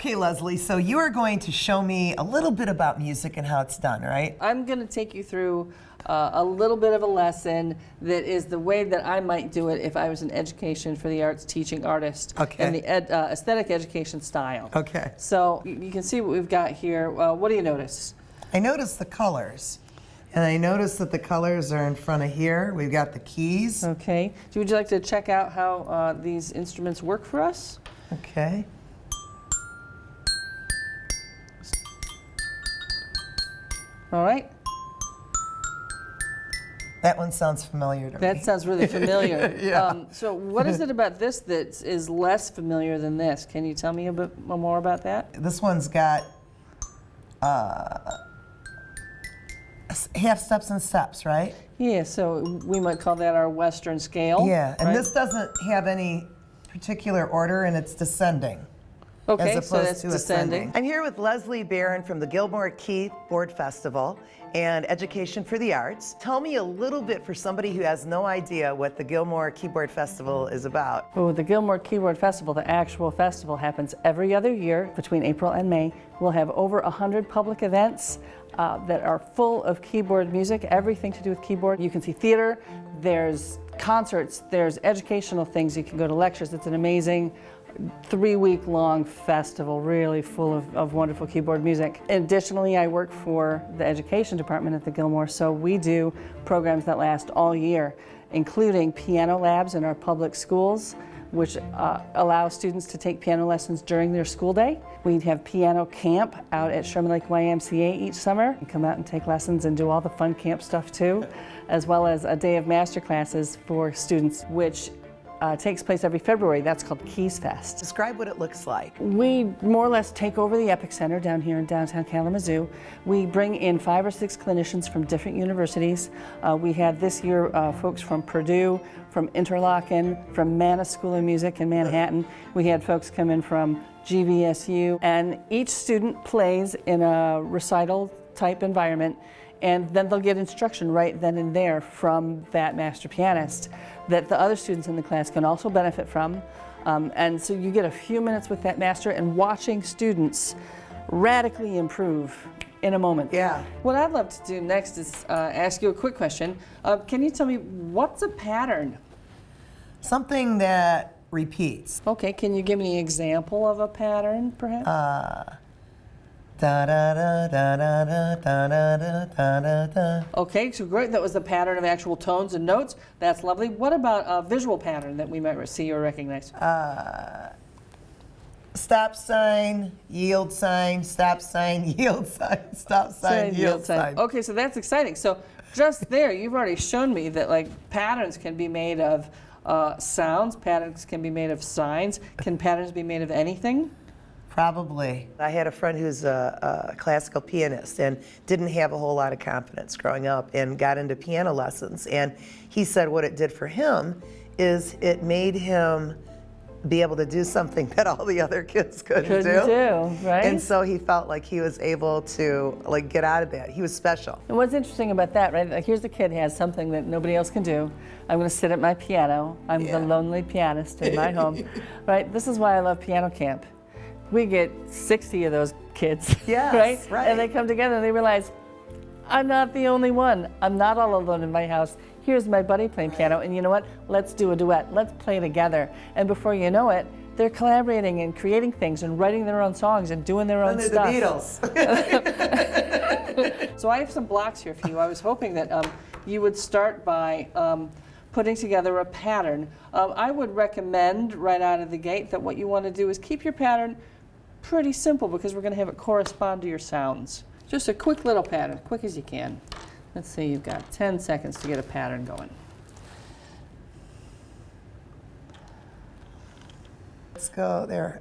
Okay, Leslie, so you are going to show me a little bit about music and how it's done, right? I'm going to take you through a little bit of a lesson that is the way that I might do it if I was an education for the arts teaching artist. Okay. In the aesthetic education style. Okay. So you can see what we've got here. What do you notice? I noticed the colors, and I noticed that the colors are in front of here. We've got the keys. Okay. Would you like to check out how these instruments work for us? Okay. All right. That one sounds familiar to me. That sounds really familiar. Yeah. So what is it about this that is less familiar than this? Can you tell me a bit more about that? This one's got half steps and steps, right? Yeah, so we might call that our Western scale. Yeah, and right? this doesn't have any particular order, and it's descending. Okay, as opposed so that's to descending. ascending. I'm here with Leslie Barron from the Gilmore Keyboard Festival and Education for the Arts. Tell me a little bit for somebody who has no idea what the Gilmore Keyboard Festival is about. Oh, the Gilmore Keyboard Festival, the actual festival, happens every other year between April and May. We'll have over 100 public events that are full of keyboard music, everything to do with keyboard. You can see theater, there's concerts, there's educational things, you can go to lectures. It's an amazing 3-week-long festival, really full of wonderful keyboard music. Additionally, I work for the education department at the Gilmore, so we do programs that last all year, including piano labs in our public schools, which allow students to take piano lessons during their school day. We have piano camp out at Sherman Lake YMCA each summer. You come out and take lessons and do all the fun camp stuff too, as well as a day of master classes for students, which takes place every February. That's called Keys Fest. Describe what it looks like. We more or less take over the Epic Center down here in downtown Kalamazoo. We bring in 5 or 6 clinicians from different universities. We had this year folks from Purdue, from Interlochen, from Manna School of Music in Manhattan. We had folks come in from GVSU, and each student plays in a recital type environment, and then they'll get instruction right then and there from that master pianist that the other students in the class can also benefit from. And so you get a few minutes with that master and watching students radically improve in a moment. Yeah. What I'd love to do next is ask you a quick question. Can you tell me what's a pattern? Something that repeats. Okay, can you give me an example of a pattern, perhaps? Da da da da da da da da da da da. Okay, so great. That was the pattern of actual tones and notes. That's lovely. What about a visual pattern that we might see or recognize? Stop sign, yield sign, stop sign, yield sign, stop sign, yield sign. Okay, so that's exciting. So just there, you've already shown me that like patterns can be made of sounds, patterns can be made of signs. Can patterns be made of anything? Probably. I had a friend who's a classical pianist and didn't have a whole lot of confidence growing up and got into piano lessons. And he said what it did for him is it made him be able to do something that all the other kids couldn't do. Right? And so he felt like he was able to like get out of that. He was special. And what's interesting about that, right? Like here's a kid who has something that nobody else can do. I'm going to sit at my piano. I'm the lonely pianist in my home. Right? This is why I love piano camp. We get 60 of those kids, Yes, right? And they come together and they realize, I'm not the only one. I'm not all alone in my house. Here's my buddy playing piano, and you know what? Let's do a duet. Let's play together. And before you know it, they're collaborating and creating things and writing their own songs and doing their own stuff. The Beatles. So I have some blocks here for you. I was hoping that you would start by putting together a pattern. I would recommend right out of the gate that what you want to do is keep your pattern pretty simple because we're going to have it correspond to your sounds. Just a quick little pattern, quick as you can. Let's see, you've got 10 seconds to get a pattern going. Let's go there.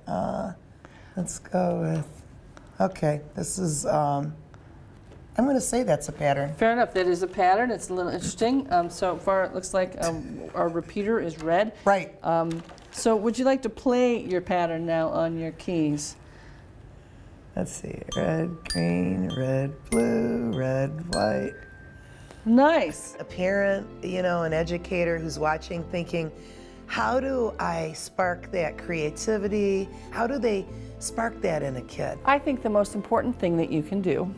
Let's go with, okay, this is, I'm going to say that's a pattern. Fair enough, that is a pattern. It's a little interesting. So far it looks like our repeater is red. Right. So would you like to play your pattern now on your keys? Let's see, red, green, red, blue, red, white. Nice. A parent, you know, an educator who's watching thinking, How do I spark that creativity? How do they spark that in a kid? I think the most important thing that you can do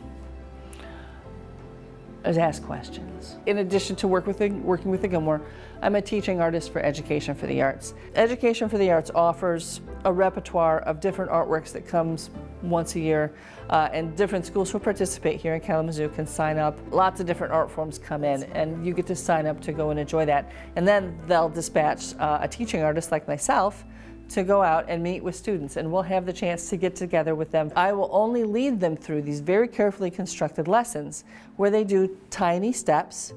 is ask questions. In addition to working with the Gilmore, I'm a teaching artist for Education for the Arts. Education for the Arts offers a repertoire of different artworks that comes once a year, and different schools who participate here in Kalamazoo can sign up. Lots of different art forms come in, and you get to sign up to go and enjoy that. And then they'll dispatch a teaching artist like myself to go out and meet with students, and we'll have the chance to get together with them. I will only lead them through these very carefully constructed lessons where they do tiny steps,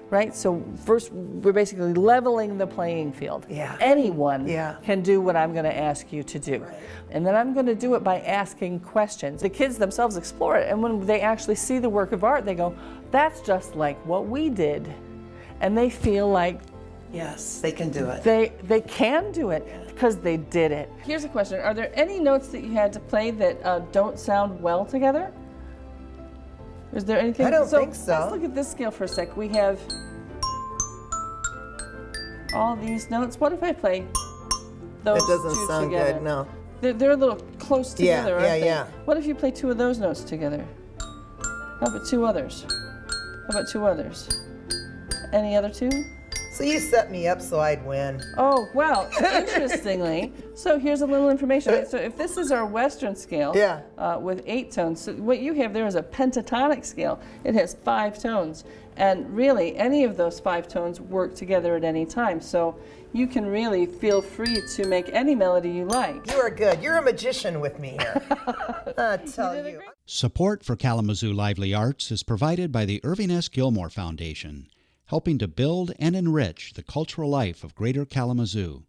right? So first, we're basically leveling the playing field. Yeah. Anyone Yeah. can do what I'm going to ask you to do. Right. And then I'm going to do it by asking questions. The kids themselves explore it, and when they actually see the work of art, they go, that's just like what we did. And they feel like Yes, they can do it. they can do it because they did it. Here's a question. Are there any notes that you had to play that don't sound well together? Is there anything? I don't think so. Let's look at this scale for a sec. We have all these notes. What if I play those It doesn't two sound together? good, no. They're a little close together, aren't they? Yeah. What if you play two of those notes together? How about two others? How about two others? Any other two? So you set me up so I'd win. Oh, well, interestingly, so here's a little information. Right? So if this is our Western scale Yeah. with 8 tones, so what you have there is a pentatonic scale. It has 5 tones. And really, any of those 5 tones work together at any time. So you can really feel free to make any melody you like. You are good. You're a magician with me here. I tell you. Support for Kalamazoo Lively Arts is provided by the Irving S. Gilmore Foundation, helping to build and enrich the cultural life of Greater Kalamazoo.